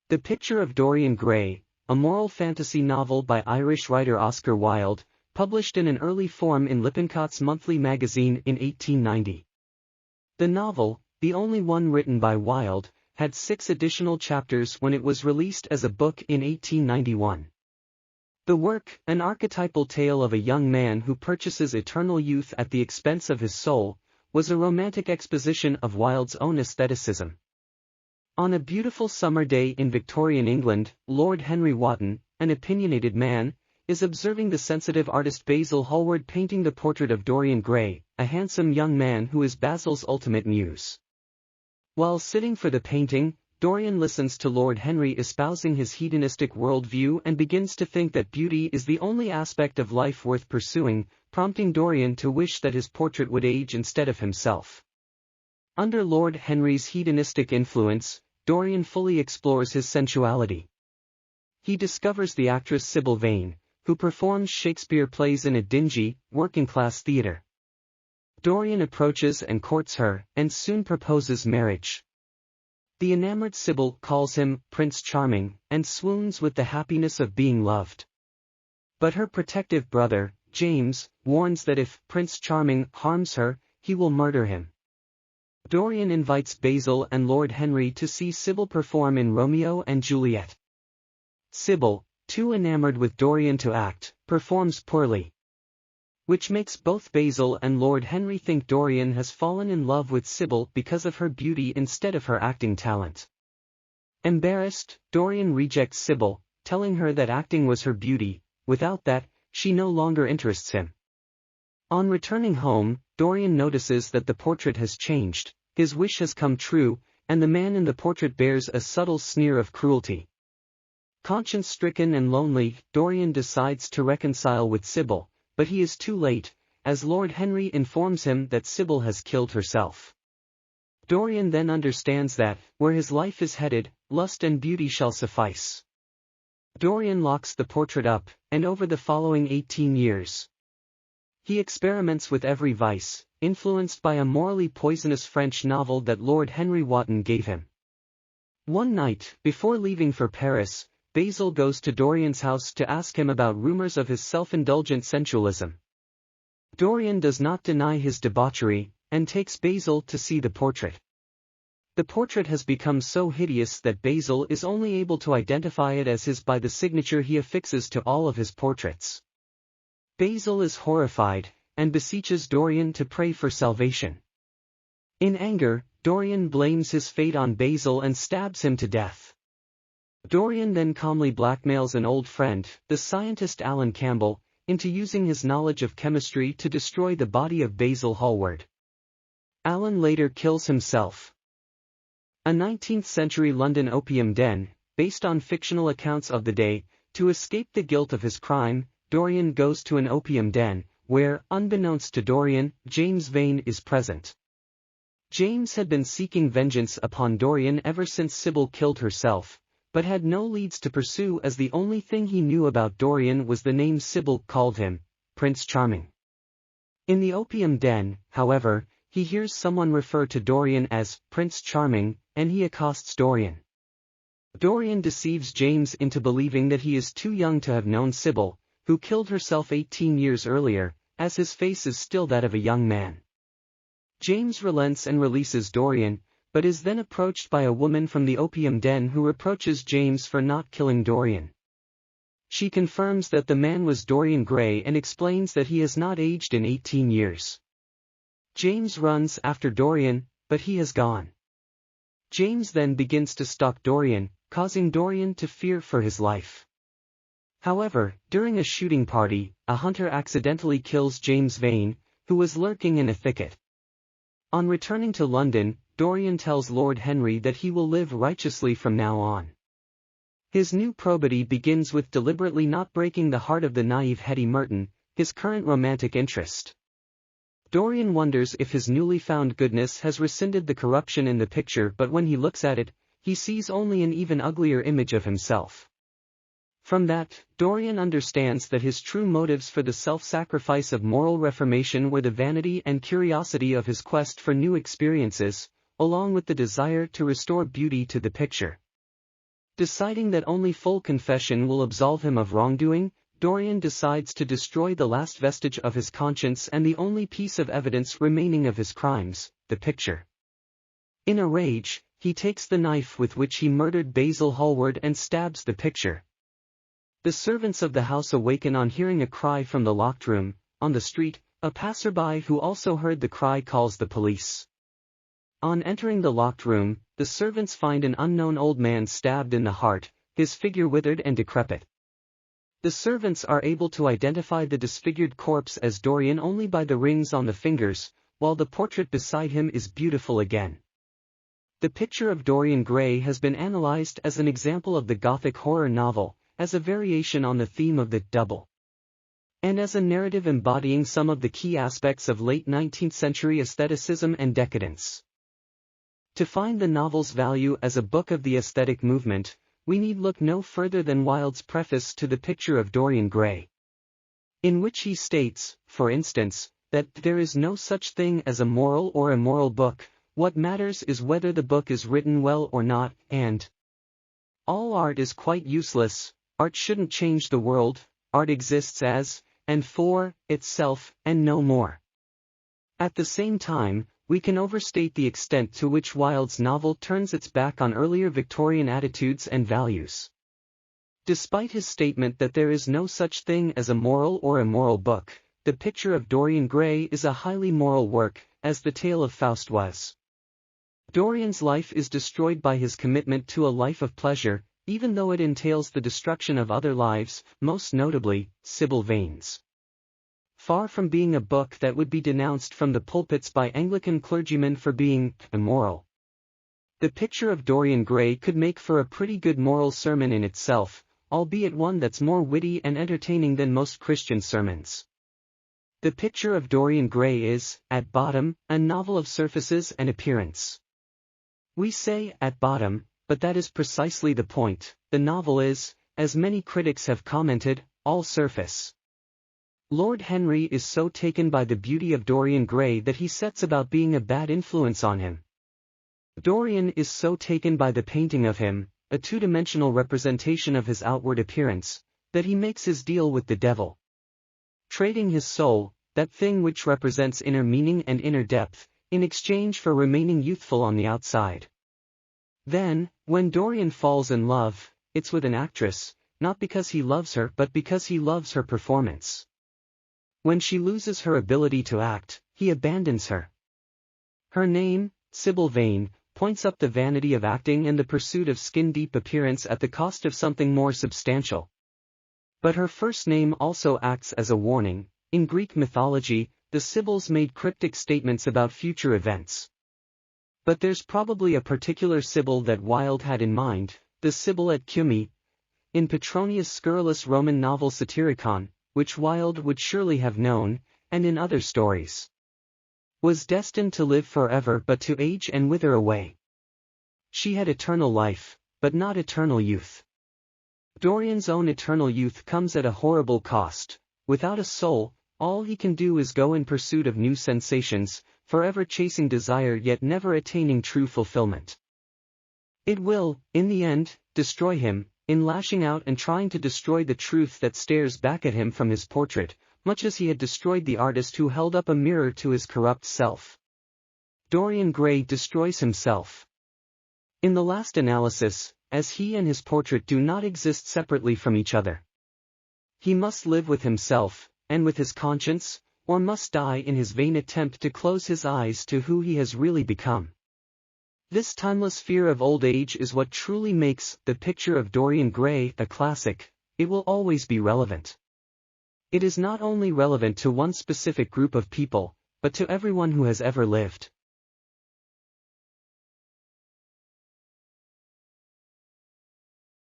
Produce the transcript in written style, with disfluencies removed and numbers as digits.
The Picture of Dorian Gray, a moral fantasy novel by Irish writer Oscar Wilde, published in an early form in Lippincott's Monthly magazine in 1890. The novel, the only one written by Wilde, had 6 additional chapters when it was released as a book in 1891. The work, an archetypal tale of a young man who purchases eternal youth at the expense of his soul, was a romantic exposition of Wilde's own aestheticism. On a beautiful summer day in Victorian England, Lord Henry Wotton, an opinionated man, is observing the sensitive artist Basil Hallward painting the portrait of Dorian Gray, a handsome young man who is Basil's ultimate muse. While sitting for the painting, Dorian listens to Lord Henry espousing his hedonistic worldview and begins to think that beauty is the only aspect of life worth pursuing, prompting Dorian to wish that his portrait would age instead of himself. Under Lord Henry's hedonistic influence, Dorian fully explores his sensuality. He discovers the actress Sybil Vane, who performs Shakespeare plays in a dingy, working-class theatre. Dorian approaches and courts her, and soon proposes marriage. The enamored Sybil calls him Prince Charming, and swoons with the happiness of being loved. But her protective brother, James, warns that if Prince Charming harms her, he will murder him. Dorian invites Basil and Lord Henry to see Sybil perform in Romeo and Juliet. Sybil, too enamored with Dorian to act, performs poorly, which makes both Basil and Lord Henry think Dorian has fallen in love with Sybil because of her beauty instead of her acting talent. Embarrassed, Dorian rejects Sybil, telling her that acting was her beauty, without that, she no longer interests him. On returning home, Dorian notices that the portrait has changed, his wish has come true, and the man in the portrait bears a subtle sneer of cruelty. Conscience-stricken and lonely, Dorian decides to reconcile with Sybil, but he is too late, as Lord Henry informs him that Sybil has killed herself. Dorian then understands that, where his life is headed, lust and beauty shall suffice. Dorian locks the portrait up, and over the following 18 years, he experiments with every vice, influenced by a morally poisonous French novel that Lord Henry Wotton gave him. One night, before leaving for Paris, Basil goes to Dorian's house to ask him about rumors of his self-indulgent sensualism. Dorian does not deny his debauchery, and takes Basil to see the portrait. The portrait has become so hideous that Basil is only able to identify it as his by the signature he affixes to all of his portraits. Basil is horrified, and beseeches Dorian to pray for salvation. In anger, Dorian blames his fate on Basil and stabs him to death. Dorian then calmly blackmails an old friend, the scientist Alan Campbell, into using his knowledge of chemistry to destroy the body of Basil Hallward. Alan later kills himself. A 19th-century London opium den, based on fictional accounts of the day, to escape the guilt of his crime, Dorian goes to an opium den, where, unbeknownst to Dorian, James Vane is present. James had been seeking vengeance upon Dorian ever since Sybil killed herself, but had no leads to pursue as the only thing he knew about Dorian was the name Sybil called him, Prince Charming. In the opium den, however, he hears someone refer to Dorian as Prince Charming, and he accosts Dorian. Dorian deceives James into believing that he is too young to have known Sybil, who killed herself 18 years earlier, as his face is still that of a young man. James relents and releases Dorian, but is then approached by a woman from the opium den who reproaches James for not killing Dorian. She confirms that the man was Dorian Gray and explains that he has not aged in 18 years. James runs after Dorian, but he has gone. James then begins to stalk Dorian, causing Dorian to fear for his life. However, during a shooting party, a hunter accidentally kills James Vane, who was lurking in a thicket. On returning to London, Dorian tells Lord Henry that he will live righteously from now on. His new probity begins with deliberately not breaking the heart of the naive Hetty Merton, his current romantic interest. Dorian wonders if his newly found goodness has rescinded the corruption in the picture, but when he looks at it, he sees only an even uglier image of himself. From that, Dorian understands that his true motives for the self-sacrifice of moral reformation were the vanity and curiosity of his quest for new experiences, along with the desire to restore beauty to the picture. Deciding that only full confession will absolve him of wrongdoing, Dorian decides to destroy the last vestige of his conscience and the only piece of evidence remaining of his crimes, the picture. In a rage, he takes the knife with which he murdered Basil Hallward and stabs the picture. The servants of the house awaken on hearing a cry from the locked room. On the street, a passerby who also heard the cry calls the police. On entering the locked room, the servants find an unknown old man stabbed in the heart, his figure withered and decrepit. The servants are able to identify the disfigured corpse as Dorian only by the rings on the fingers, while the portrait beside him is beautiful again. The picture of Dorian Gray has been analyzed as an example of the Gothic horror novel, as a variation on the theme of the double, and as a narrative embodying some of the key aspects of late 19th century aestheticism and decadence. To find the novel's value as a book of the aesthetic movement, we need look no further than Wilde's preface to The Picture of Dorian Gray, in which he states, for instance, that there is no such thing as a moral or immoral book, what matters is whether the book is written well or not, and all art is quite useless, art shouldn't change the world, art exists as, and for, itself, and no more. At the same time, we can overstate the extent to which Wilde's novel turns its back on earlier Victorian attitudes and values. Despite his statement that there is no such thing as a moral or immoral book, The Picture of Dorian Gray is a highly moral work, as The Tale of Faust was. Dorian's life is destroyed by his commitment to a life of pleasure, even though it entails the destruction of other lives, most notably, Sybil Vane's. Far from being a book that would be denounced from the pulpits by Anglican clergymen for being immoral, The Picture of Dorian Gray could make for a pretty good moral sermon in itself, albeit one that's more witty and entertaining than most Christian sermons. The Picture of Dorian Gray is, at bottom, a novel of surfaces and appearance. We say at bottom, but that is precisely the point. The novel is, as many critics have commented, all surface. Lord Henry is so taken by the beauty of Dorian Gray that he sets about being a bad influence on him. Dorian is so taken by the painting of him, a two-dimensional representation of his outward appearance, that he makes his deal with the devil, trading his soul, that thing which represents inner meaning and inner depth, in exchange for remaining youthful on the outside. Then, when Dorian falls in love, it's with an actress, not because he loves her but because he loves her performance. When she loses her ability to act, he abandons her. Her name, Sybil Vane, points up the vanity of acting and the pursuit of skin-deep appearance at the cost of something more substantial. But her first name also acts as a warning. In Greek mythology, the Sibyls made cryptic statements about future events. But there's probably a particular Sibyl that Wilde had in mind, the Sibyl at Cumae, in Petronius' scurrilous Roman novel Satyricon, which Wilde would surely have known, and in other stories, was destined to live forever but to age and wither away. She had eternal life, but not eternal youth. Dorian's own eternal youth comes at a horrible cost. Without a soul, all he can do is go in pursuit of new sensations, forever chasing desire yet never attaining true fulfillment. It will, in the end, destroy him, in lashing out and trying to destroy the truth that stares back at him from his portrait, much as he had destroyed the artist who held up a mirror to his corrupt self. Dorian Gray destroys himself. In the last analysis, as he and his portrait do not exist separately from each other. He must live with himself, and with his conscience, or must die in his vain attempt to close his eyes to who he has really become. This timeless fear of old age is what truly makes The Picture of Dorian Gray a classic. It will always be relevant. It is not only relevant to one specific group of people, but to everyone who has ever lived.